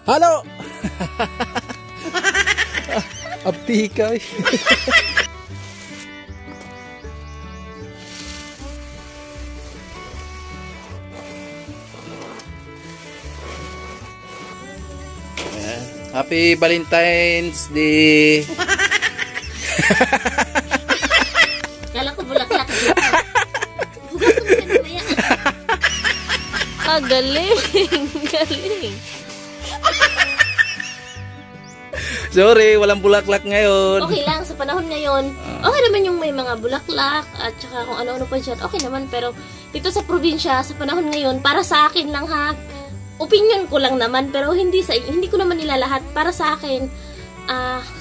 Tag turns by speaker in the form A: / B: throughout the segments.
A: Halo! Abdi ka eh. Happy Valentine's Day!
B: Kala ko bulaklak. Hugasan mo na maya. Ah, galing. Galing.
A: Sorry, walang bulaklak ngayon.
B: Okay lang, sa panahon ngayon, okay naman yung may mga bulaklak at saka kung ano-ano pa dyan, okay naman. Pero dito sa probinsya, sa panahon ngayon, para sa akin lang ha, opinion ko lang naman, pero hindi ko naman nilalahat. Para sa akin,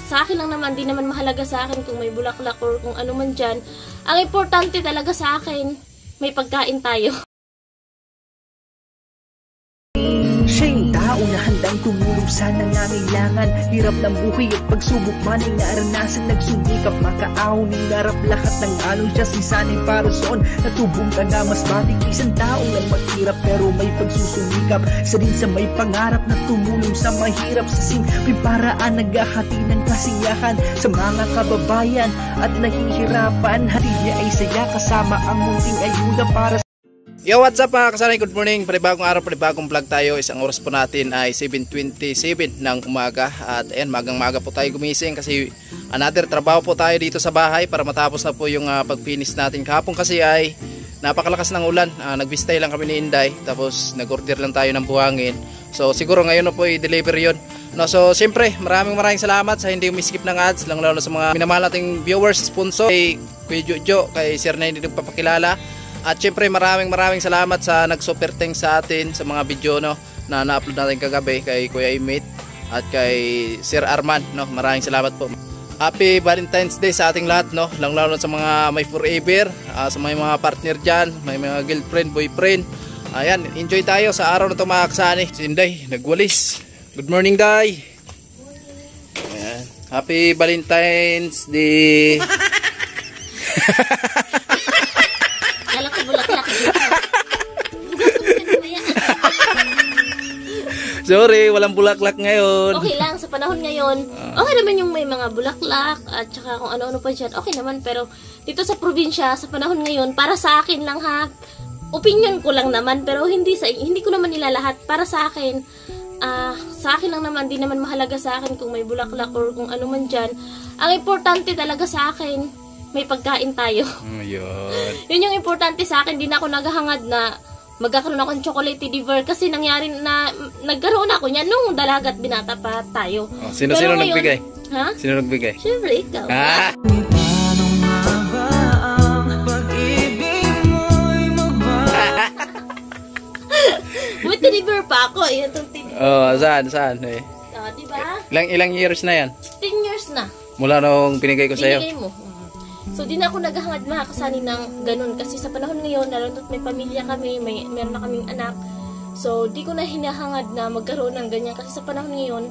B: sa akin lang naman, di naman mahalaga sa akin kung may bulaklak or kung ano man dyan. Ang importante talaga sa akin, may pagkain tayo.
C: Siya yung tao na handang tumulong sa nangangailangan. Hirap ng buhay at pagsubok man ay naranasan. Nagsumikap makaahon ng narap lahat ng alon. Siya si sanay para soon natubong ka na mas matig. Isang taong lang maghirap pero may pagsusumikap. Isa din sa may pangarap na tumulong sa mahirap. Sa simpleng paraan naghahati ng kasiyahan sa mga kababayan at nahihirapan. Hati niya ay saya kasama ang munting ayuda para sa
A: Yo, what's up mga kasanay? Good morning. Panibagong araw, panibagong vlog tayo. Isang oras po natin ay 7:27 ng umaga. At ayan, magang-maga po tayo gumising kasi another trabaho po tayo dito sa bahay para matapos na po yung pag-finish natin. Kahapon kasi ay napakalakas ng ulan. Nagbistay lang kami ni Inday. Tapos nag-order lang tayo ng buhangin. So siguro ngayon na po i-deliver yun. No, so siyempre maraming salamat sa hindi umiskip ng ads. Lalo sa mga minamahal nating viewers, sponsor. Kay Kuya Jojo, kay Sir na hindi nagpapakilala. At syempre maraming salamat sa nag-super thanks sa atin sa mga video no na na-upload natin kagabi kay Kuya Imit at kay Sir Arman no. Maraming salamat po. Happy Valentine's Day sa ating lahat no. Lalo sa mga may forever, sa mga partner diyan, may mga girlfriend, boyfriend. Ayan, enjoy tayo sa araw na ito mga kasani. Si Inday nagwalis. Good morning, Day. Ayan. Happy Valentine's Day.
B: Kala ko bulaklak. Hugasan mo na maya.
A: Sorry, walang bulaklak ngayon.
B: Okay lang, sa panahon ngayon, okay naman yung may mga bulaklak at saka kung ano-ano pa dyan, okay naman. Pero dito sa probinsya, sa panahon ngayon, para sa akin lang ha, opinion ko lang naman, pero hindi ko naman nilalahat. Para sa akin lang naman, di naman mahalaga sa akin kung may bulaklak or kung ano man dyan. Ang importante talaga sa akin, may pagkain tayo. Yun yung importante sa akin. Di na ako naghahangad na magkakaroon ako ng chocolate liver kasi nangyari na nagkaroon ako niyan nung dalaga at binata pa tayo.
A: Sino nagbigay?
B: Ha?
A: Sino nagbigay?
B: Siyempre, ikaw. May deliver pa ako.
A: Saan? Eh?
B: Diba?
A: Ilang years na yan?
B: 10 years na.
A: Mula nung pinigay ko sa'yo?
B: Binigay mo. So, di na ako naghahangad makakasani ng ganun. Kasi sa panahon ngayon, lalo na't may pamilya kami, meron na kaming anak. So, di ko na hinahangad na magkaroon ng ganyan. Kasi sa panahon ngayon,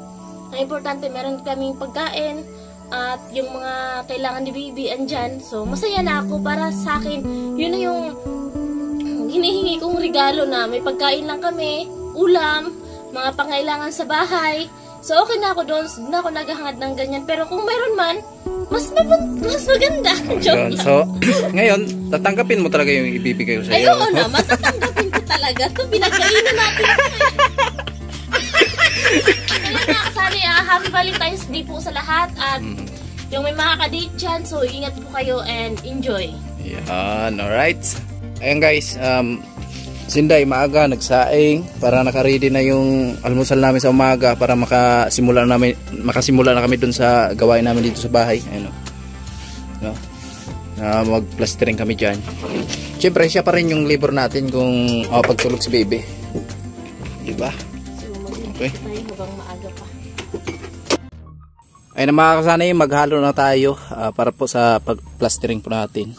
B: ang importante, meron kaming pagkain at yung mga kailangan ni baby andyan. So, masaya na ako para sa akin. Yun na yung hinihingi kong regalo na may pagkain lang kami, ulam, mga pangailangan sa bahay. So, okay na ako doon. Hindi na ako naghahangad ng ganyan. Pero kung meron man, mas maganda. Joke lang. So,
A: ngayon, tatanggapin mo talaga yung ibibigay ko sa iyo.
B: Ay, oo naman. Tatanggapin ko talaga. Ito, pinagkainan natin. Kaya nakasali, Happy Valentine's Day po sa lahat. At yung may mga kadate dyan, so ingat po kayo and enjoy.
A: Yan, alright. Ayan guys, Sinday, maaga, nagsaing para nakaready na yung almusal namin sa umaga para makasimula na kami dun sa gawain namin dito sa bahay. Ayun, no? Mag-plastering kami dyan. Siyempre, siya pa rin yung labor natin kung pagtulog si baby. Diba? Okay.
B: Habang maaga pa.
A: Ayun na mga kasanay, maghalo na tayo para po sa pag-plastering po natin.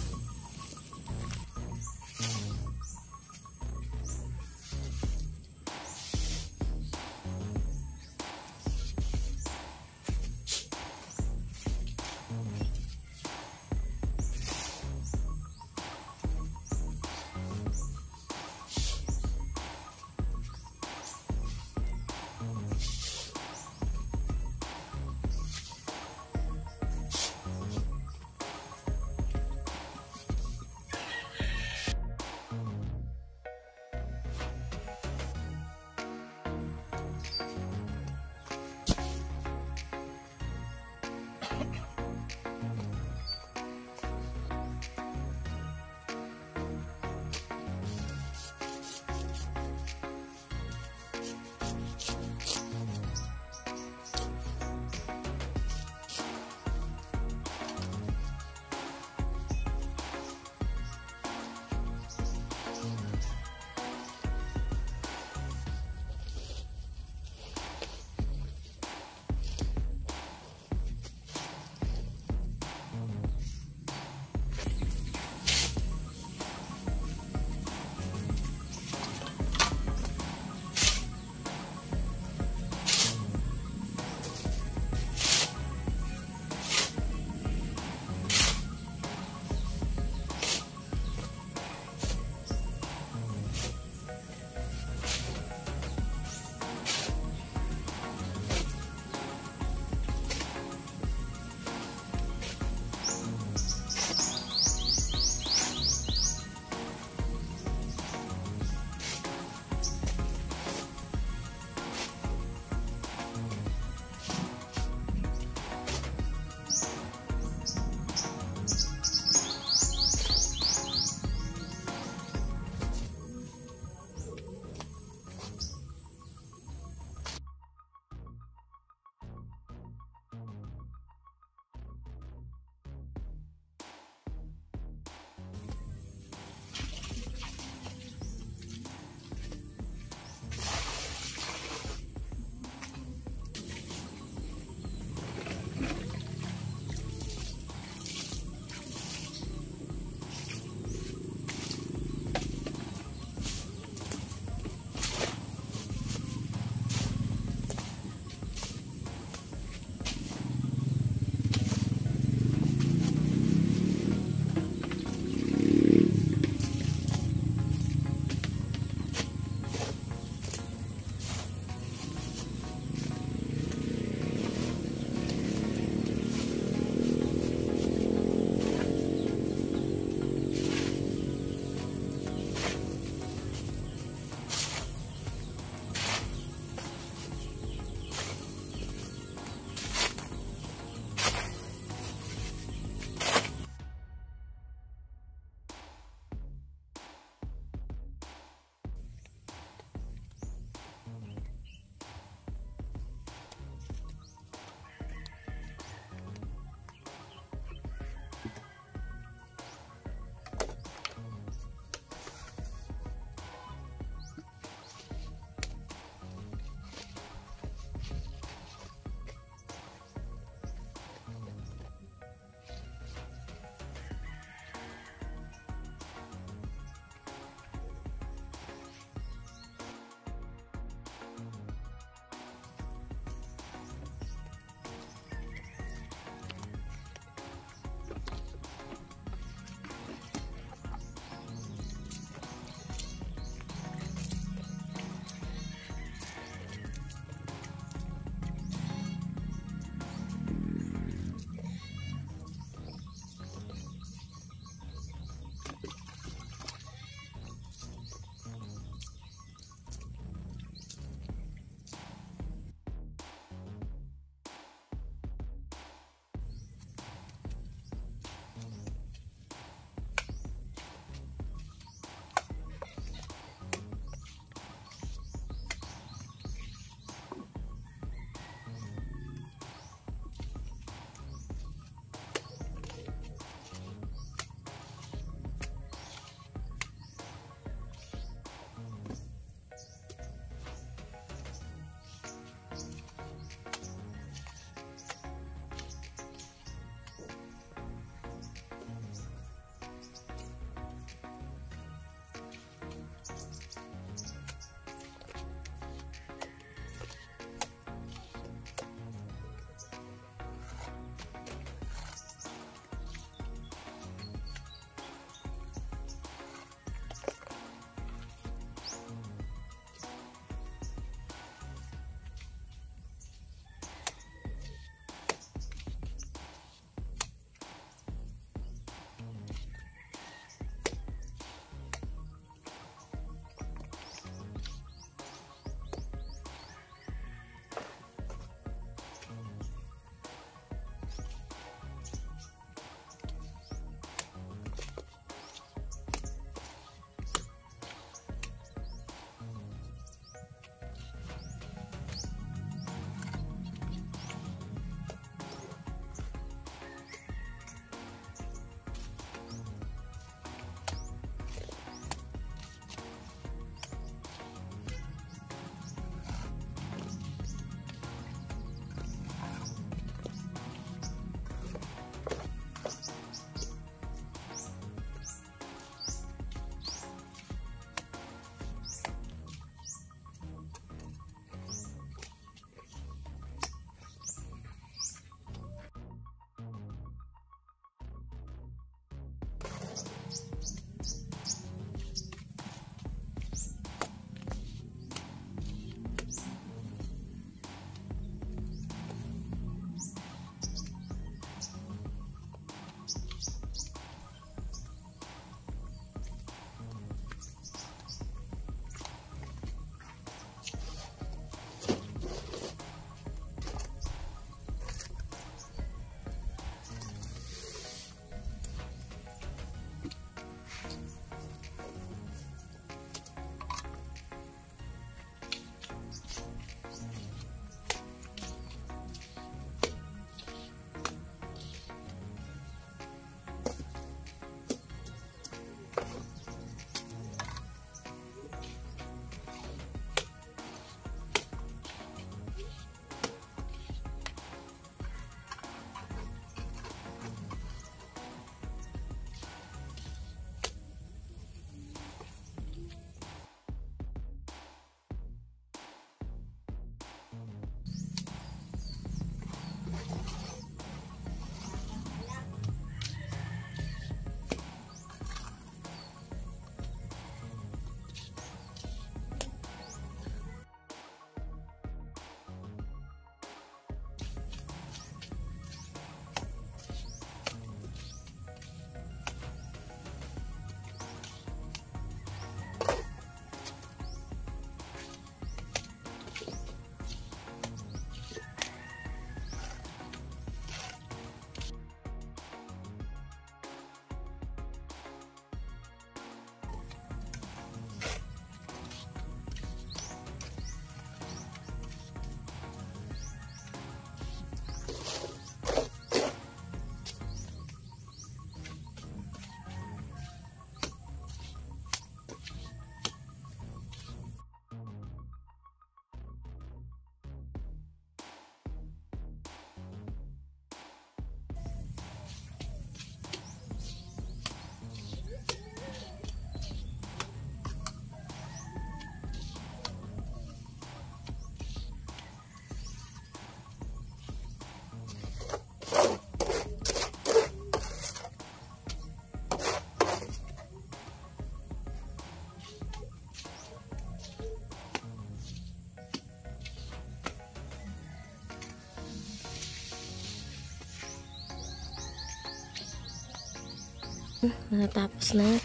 B: Natapos na yan.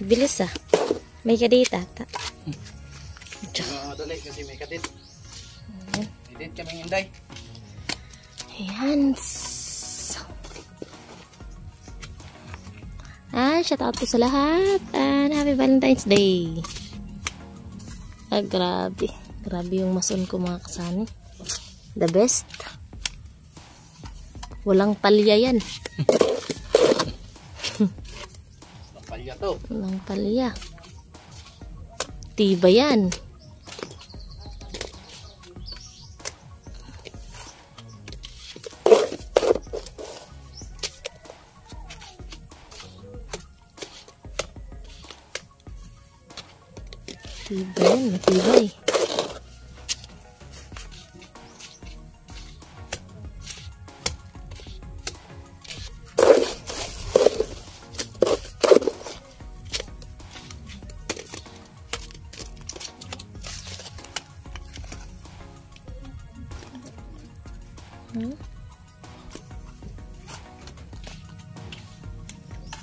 B: Bilis ah. May kadita.
A: Dali kasi may kadit. Edit kaming Inday.
B: Ayan. Shout out po sa lahat. And happy Valentine's Day. Grabe. Grabe yung mason ko mga kasani. The best. Walang palya yan.
A: Walang palya to.
B: Walang palya. Tiba yan. Tiba yan. Matibay.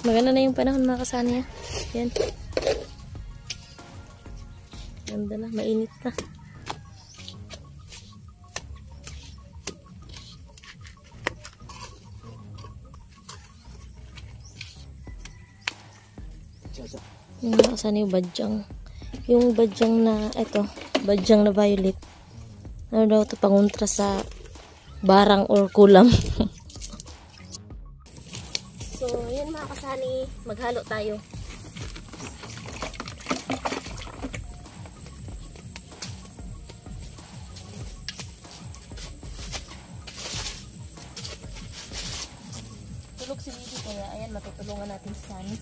B: Maganda na yung panahon mga kasani. Yan. Ganda na. Mainit na. Yung mga kasani yung badyang. Yung badyang na, eto, badyang na violet. Ano daw ito pangontra sa barang or kulam. So, yun mga kasani, maghalo tayo. Tulog si Bibi kaya ayan, matutulungan natin si Sunny.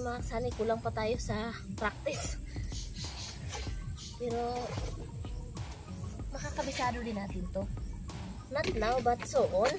B: Mga kasani, kulang pa tayo sa practice. Pero makakabisado din natin to. Not now, but soon.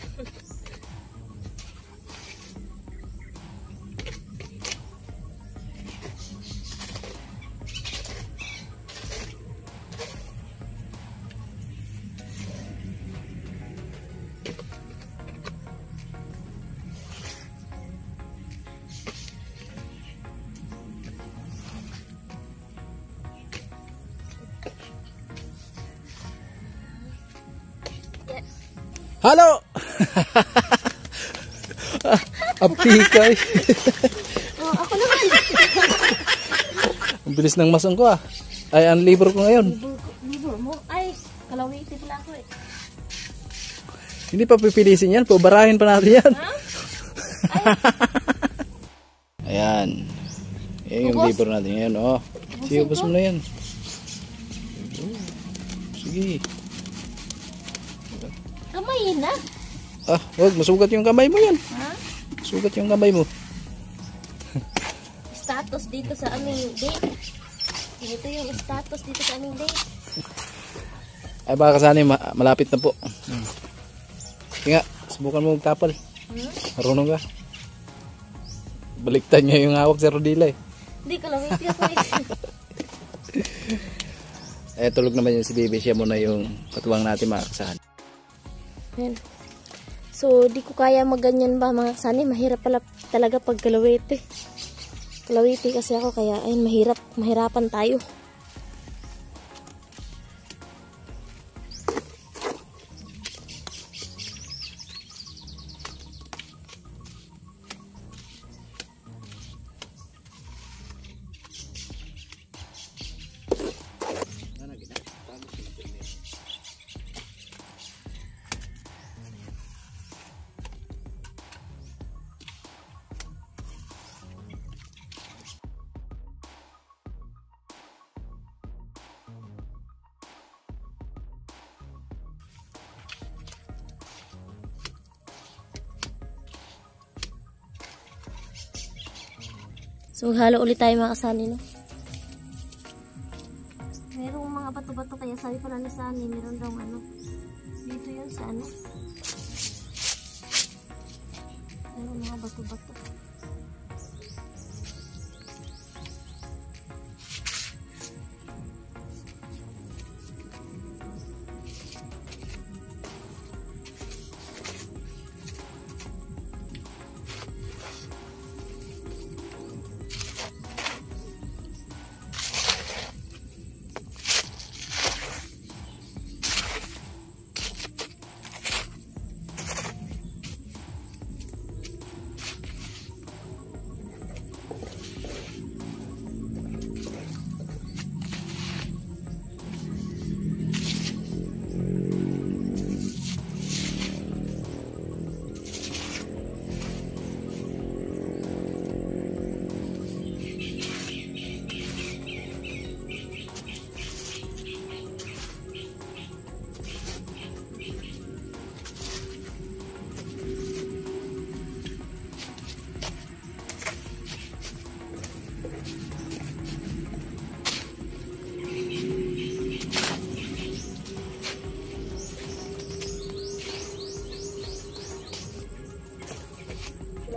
A: Halo! Apikay.
B: Ako naman.
A: Ang bilis ng masang ko ah. Ay, ang libro ko ngayon.
B: Libro mo? Ay, kalawiti pala ako eh.
A: Hindi pa pipilisin yan. Pabarahin pa natin yan.
B: Ha?
A: Ayan. Yan yung
B: Ubos?
A: libro natin ngayon. Oh. Sige, ubos mo na yan. Sige.
B: Kamayin na.
A: Ah, wag. Masugat yung kamay mo yan.
B: Ha?
A: Sugat yung kamay mo.
B: status dito sa aming date. Ito yung status dito sa aming date.
A: Ay baka kasani malapit na po. Sige nga, subukan mo magtapal. Marunong ka. Baliktad niya yung hawak sa rodila eh.
B: Hindi ko lang, wait ako eh.
A: Eh tulog naman yun si Baby, siya muna yung patuwang natin mga kasani.
B: Ayan. So, di ko kaya magganyan ba mga kasani. Mahirap pala talaga pag kalawete. Kalawete kasi ako kaya ayun, mahirapan tayo. So, halo ulit tayo mga kasani, no? Merong mga bato-bato kaya sabi pala ni Sani, meron daw ano. Dito yun sa ano. Merong mga bato-bato.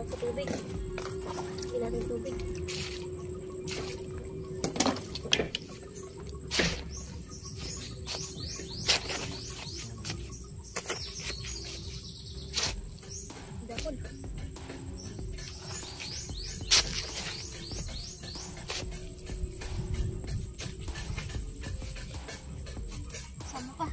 B: Sa tubig. Hindi natin tubig. Dapon. Sama pa.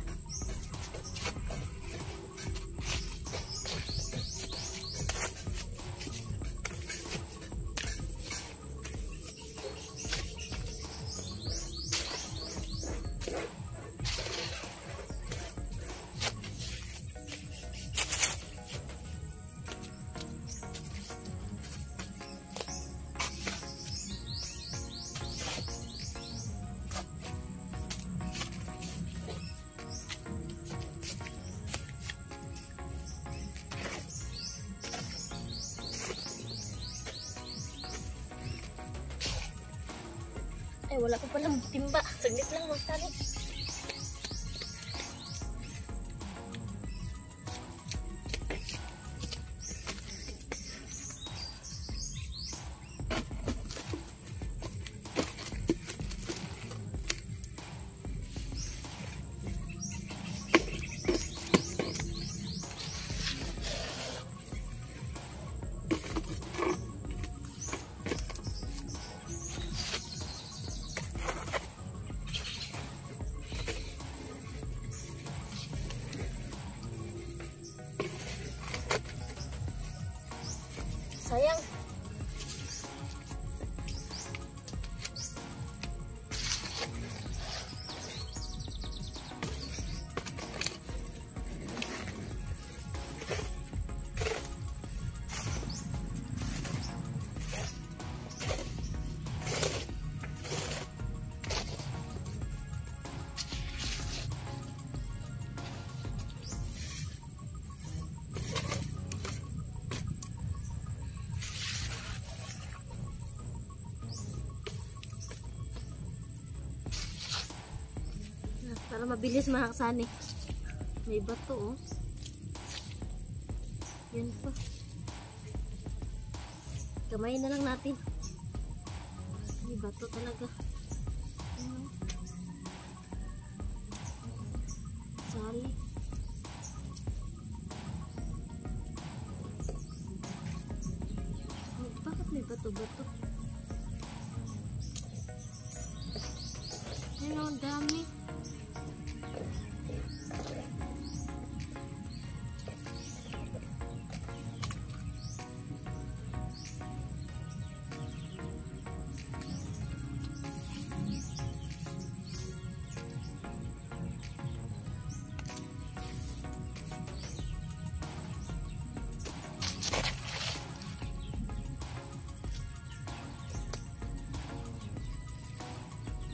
B: Ay, wala ko palang timba. Saglit lang magsalit. Sayang. Para mabilis mga kasani. May bato oh. Yan pa. Kamay na lang natin. May bato talaga. Sali. Oh, bakit may bato-bato? Ayun, ang dami.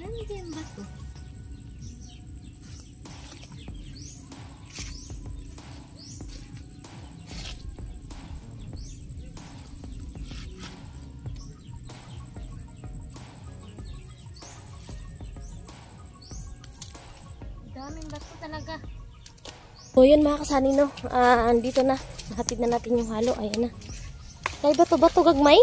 B: Nandiyan ba to? Daming bato talaga. So yun mga kasani no, andito na. Nahatid na natin yung halo. Ayan na. Ay bato-bato gagmay?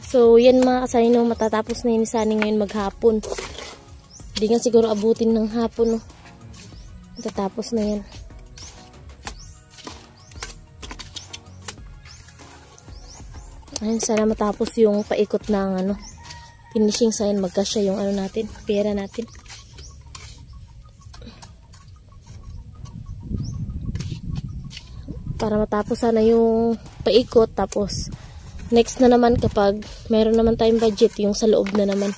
B: So, yan mga kasani no, matatapos na yun sani ngayon maghapon. Hindi nga siguro abutin ng hapon no. Matatapos na yan. Ayun, sana matapos yung paikot ng ano, finishing sign, magkasya yung ano natin, pera natin. Para matapos sana yung paikot, tapos next na naman kapag meron naman tayong budget, yung sa loob na naman.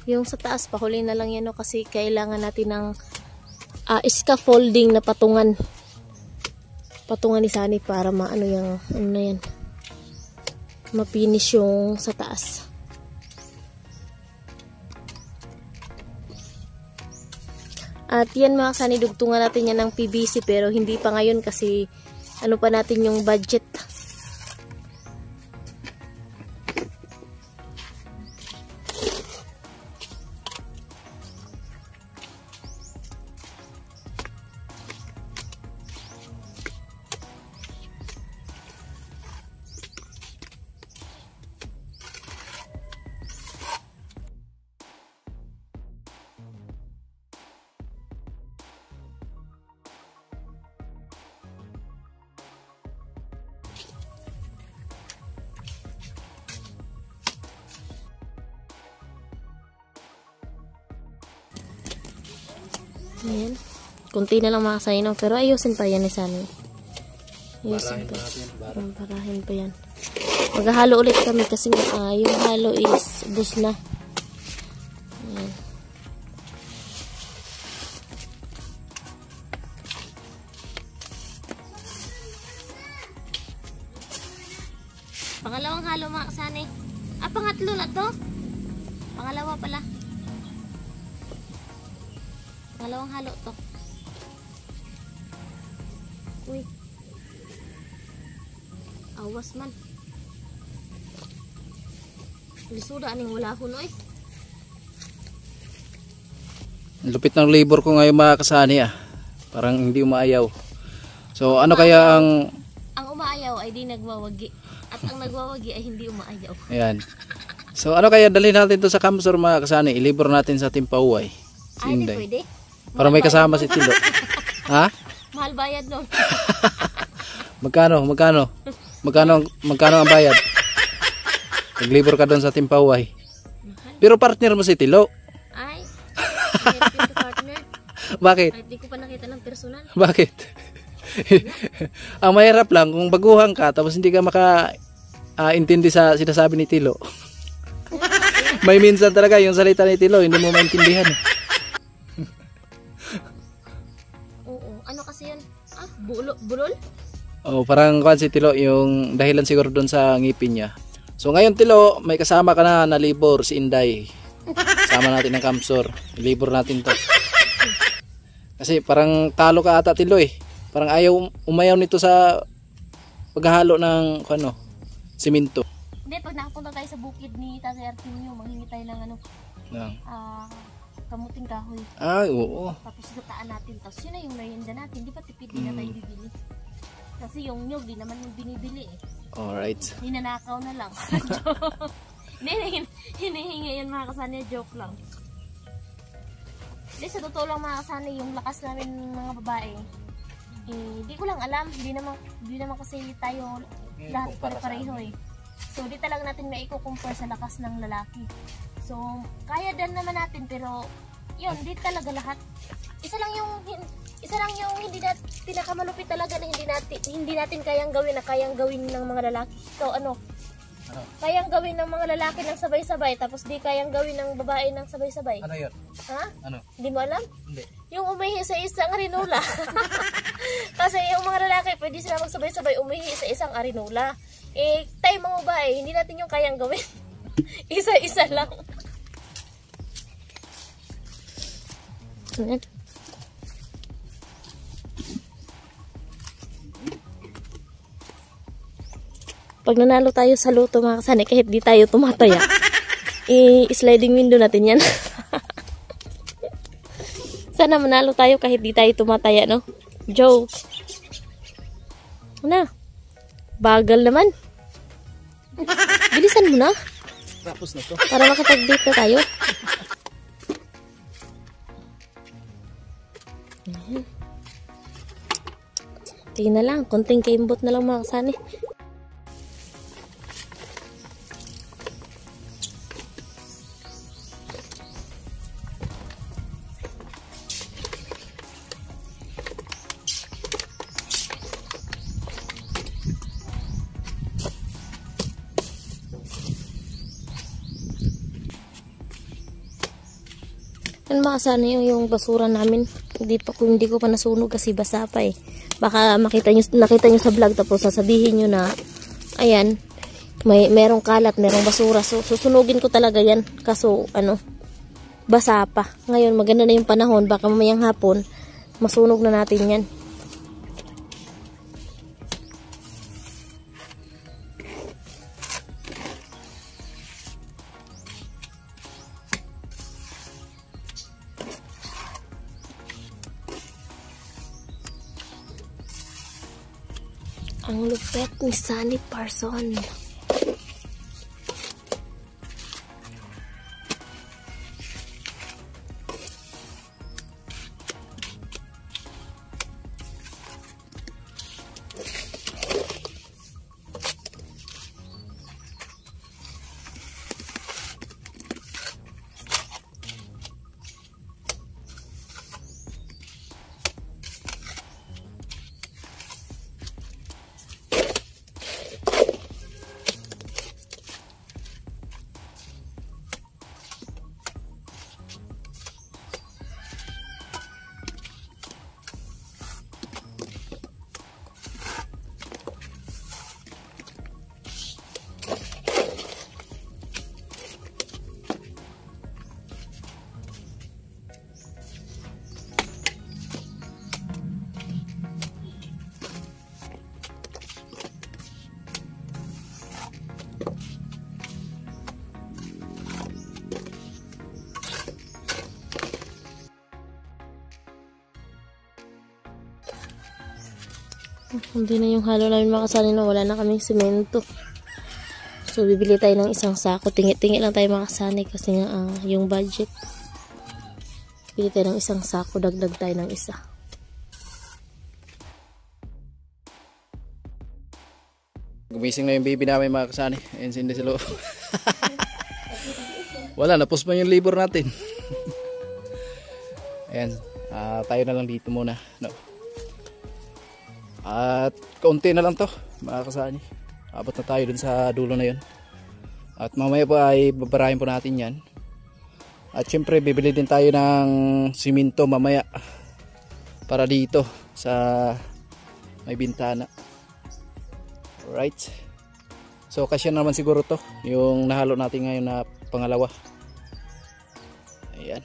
B: Yung sa taas, pahuli na lang yan no, kasi kailangan natin ng scaffolding na patungan. Patungan ni Sunny para maano yung ano na yan. Mapinish yung sa taas. At yan mga kasani, dugtungan natin yan ng PVC pero hindi pa ngayon kasi ano pa natin yung budget. Ayan. Kunti na lang mga kasani no, pero ayusin pa yan ni Sunny. Ayusin pa. Parahin pa yan. Maghahalo ulit kami kasi yung halo is bus na. Ayan. Pangalawang halo mga kasani. Pangatlo na to. Pangalawa pala. Pangalawang halo to. Uy. Awas man. Lisuda aning wala ko no eh.
A: Lupit ng labor ko ngayon mga kasani Parang hindi umaayaw. So ano kaya ang
B: umaayaw ay di nagwawagi. At ang nagwawagi ay hindi umaayaw.
A: Ayan. So ano kaya dalhin natin to sa Kamsor mga kasani? Ilibor natin sa Timpauway.
B: Ay, di pwede.
A: Para may kasama si Tilo. Ha?
B: Mahal bayad nun.
A: Magkano ang bayad? Naglibor ka doon sa Timpauway. Pero partner mo si Tilo.
B: Ay, hindi partner.
A: Bakit?
B: Ay, di ko pa nakita ng personal.
A: Bakit? Ang mahirap lang kung baguhan ka tapos hindi ka maka-intindi sa sinasabi ni Tilo. May minsan talaga yung salita ni Tilo hindi mo maintindihan.
B: Bulol?
A: Oh, parang kwan si Tilo, yung dahilan siguro doon sa ngipin niya. So ngayon Tilo, may kasama ka na libor si Inday. Sama natin ng Kamsor. Libor natin to. Kasi parang talo ka ata Tilo eh. Parang ayaw umayaw nito sa paghahalo ng ano, simento.
B: Hindi, pag nakapunta tayo sa bukid ni Tatay Artemio, manghingi tayo ng ano, kamuting kahoy.
A: Ay, oo.
B: Tapos gataan natin. Tapos yun na yung merienda natin. Di ba tipid din na tayo bibili? Kasi yung nyog, di naman yung binibili eh.
A: Alright.
B: Ninanakaw na lang. Hinihingi yun mga kasani, joke lang. Hindi, sa totoo lang mga kasani, yung lakas namin mga babae, di ko lang alam. Di naman kasi tayo lahat pare-pareho eh. So, di talaga natin may i-compare sa lakas ng lalaki. So, kaya din naman natin, pero yun, di talaga lahat. Isa lang yung hindi natin pinakamalupit talaga na hindi natin kayang gawin na kayang gawin ng mga lalaki. So, ano? Kayang gawin ng mga lalaki ng sabay-sabay, tapos di kayang gawin ng babae ng sabay-sabay.
A: Ano yun?
B: Ha?
A: Ano?
B: Hindi mo alam?
A: Hindi.
B: Yung umihi sa isang arinola. Kasi yung mga lalaki, pwede sila magsabay-sabay umihi sa isang arinola. Eh, tayo mga babae, hindi natin yung kayang gawin. Isa-isa lang. Ayan. Pag nanalo tayo sa loto mga kasani, kahit di tayo tumataya, i-sliding window natin yan. Sana manalo tayo kahit di tayo tumataya, no? Joke. Ano? Bagal naman. Bilisan mo na.
A: Tapos na to.
B: Para makapag-date na tayo. Tingnan na lang. Konting kaimbot na lang mga kasani. Ano makasana yung basura namin? Hindi ko pa nasunog kasi basa pa eh. Baka nakita nyo sa vlog tapos sasabihin nyo na ayan, merong kalat, merong basura. So susunugin ko talaga yan. Kaso ano, basa pa. Ngayon maganda na yung panahon, baka mamayang hapon masunog na natin yan. Ang lupet ni Sunny Parson. Hindi na yung halo namin makasali na wala na kaming simento. So bibili tayo ng isang sako. Tingi-tingi lang tayo makasani kasi nga yung budget. Bibili tayo ng isang sako, dagdag tayo ng isa.
A: Gumising na yung baby namin mga kasani. Ayan sindi sa loob. Wala, napos pa yung libor natin. Ayan, tayo na lang dito muna. No. At kaunti na lang to mga kasani. Abot na tayo dun sa dulo na yun. At mamaya po ay babarahin po natin yan. At syempre bibili din tayo ng simento mamaya para dito sa may bintana. Alright. So kasya naman siguro to yung nahalo natin ngayon na pangalawa. Ayan.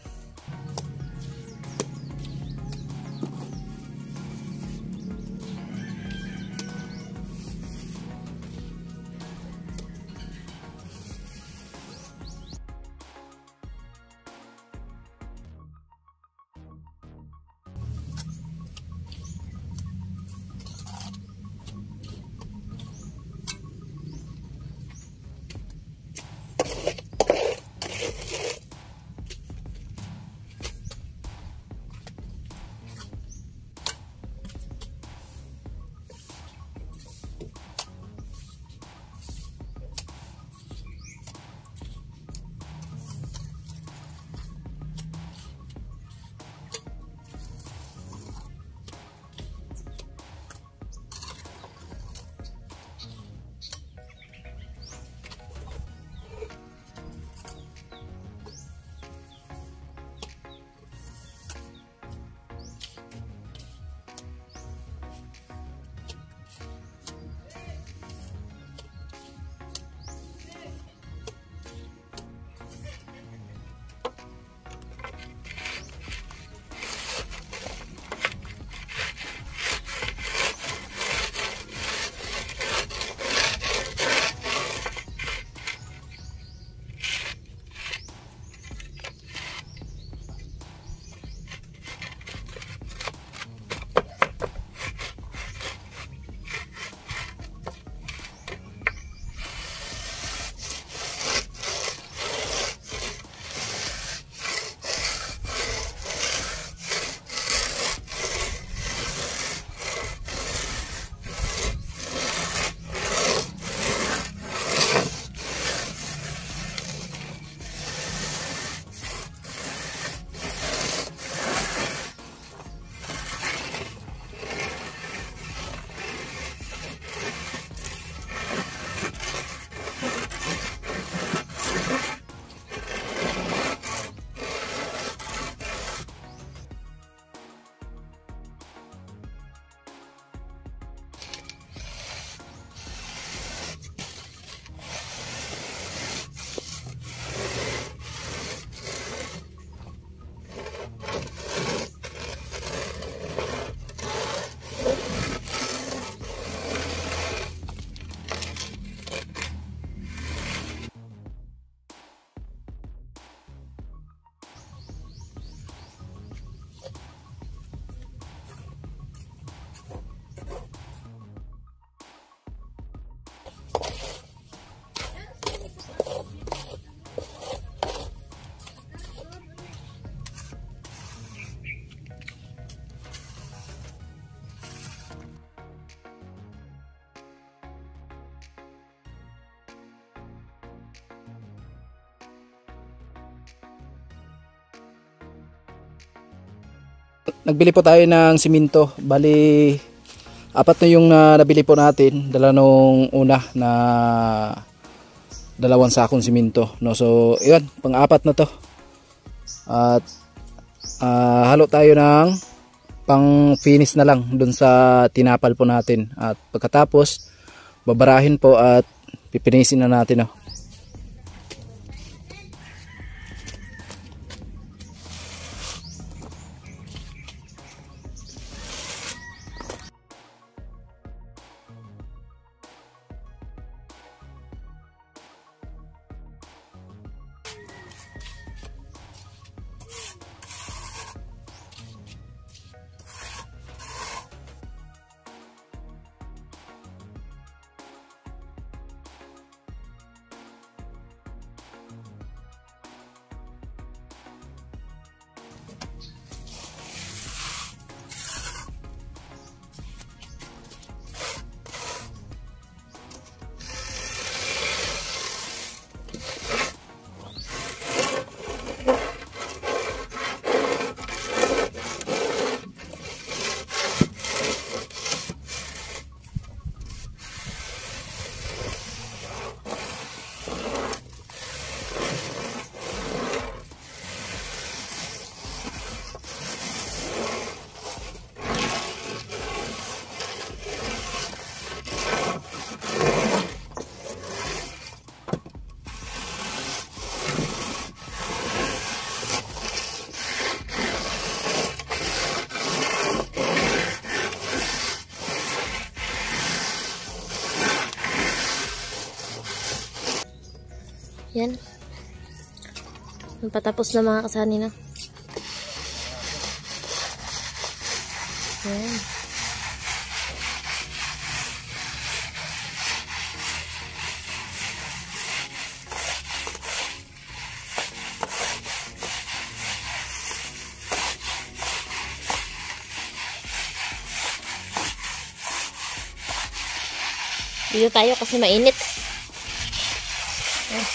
A: Nagbili po tayo ng simento. Bali, apat na yung nabili po natin. Dala nung una na 2 sakong simento. No? So, yun, pang-apat na to. At halo tayo ng pang-finish na lang dun sa tinapal po natin. At pagkatapos, babarahin po at pipinisin na natin. No?
B: Patapos na mga kasani na. Ayan. Dito tayo kasi mainit. Ayan.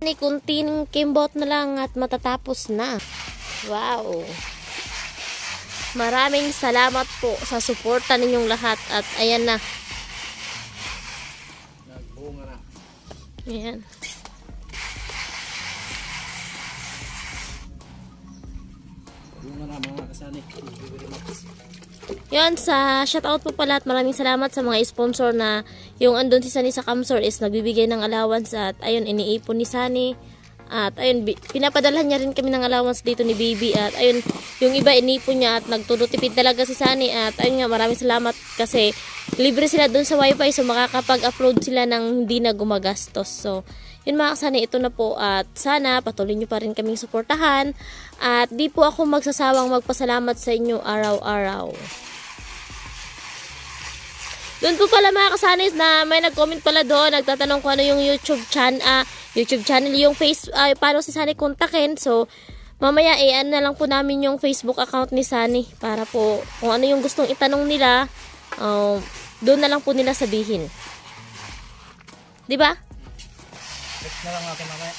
B: Ni kunting kimbot na lang at matatapos na. Wow. Maraming salamat po sa suporta ninyong lahat at ayan na.
A: Nagbunga na.
B: Ayan.
A: Bunga na mga kasani. Thank you very much.
B: Yan, sa shoutout po pala at maraming salamat sa mga sponsor na yung andun si Sunny sa Camsor is nagbibigay ng allowance at ayun, iniipon ni Sunny. At ayun, pinapadalhan niya rin kami ng allowance dito ni Baby. At ayun, yung iba inipon niya at nagtutipid talaga si Sunny. At ayun nga, maraming salamat kasi libre sila dun sa wifi so makakapag-upload sila ng hindi na gumagastos. So, yun mga kasani, ito na po at sana patuloy nyo pa rin kaming suportahan. At di po ako magsasawang magpasalamat sa inyo araw-araw. Doon po pala mga kasanis na may nag-comment pala doon, nagtatanong kung ano yung YouTube channel, yung paano si Sunny kontakin. So, mamaya ano na lang po namin yung Facebook account ni Sunny para po kung ano yung gustong itanong nila, doon na lang po nila sabihin. 'Di ba?
A: Text na lang natin mamaya.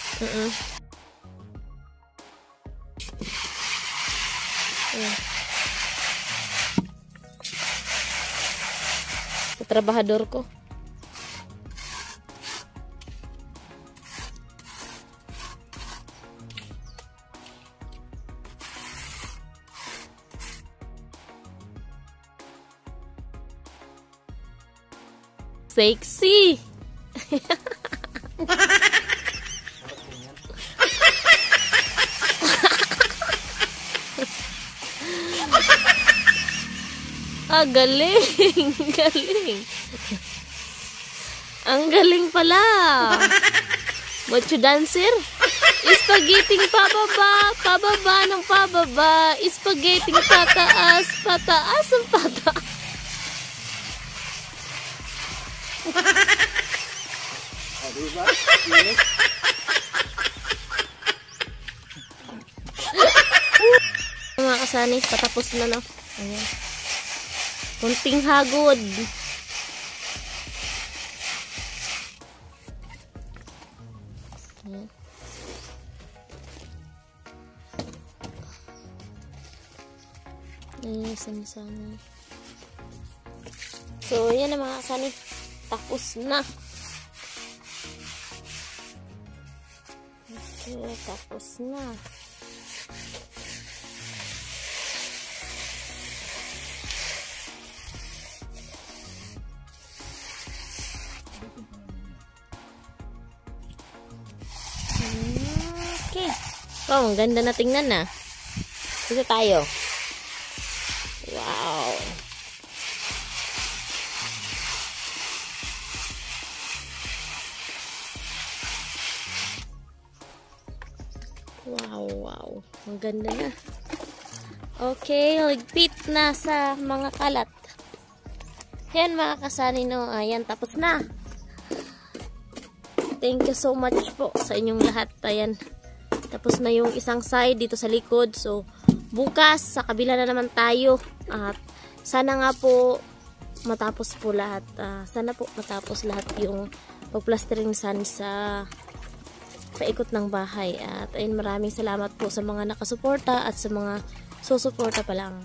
A: Sa trabahador ko. Sexy. Ah, galing. Galing. Ang galing pala. Macho dancer. Spaghetting pababa, pababa ng pababa. Spaghetting pataas, pataas ng pataas. Diba?
B: Mga kasani, patapos na no. Ayan. Kunting hagod. Ayan. Ayan, sama-sama. So, ayan na mga kasani. Tapos na. Okay, tapos na. Okay. Oh, ang ganda na tingnan na. Dito tayo. Wow. Wow, ang ganda na. Okay, ligpit na sa mga kalat. Ayan mga kasani, no. Ayan, tapos na. Thank you so much po sa inyong lahat. Ayan, tapos na yung isang side dito sa likod. So, bukas, sa kabila na naman tayo. At sana nga po matapos po lahat. Sana po matapos lahat yung pagplastering sun sa paikot ng bahay. At ayun, maraming salamat po sa mga nakasuporta at sa mga susuporta pa lang.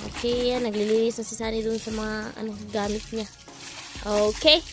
B: Okay, yan, naglilinis na si Sunny dun sa mga gamit niya. Okay.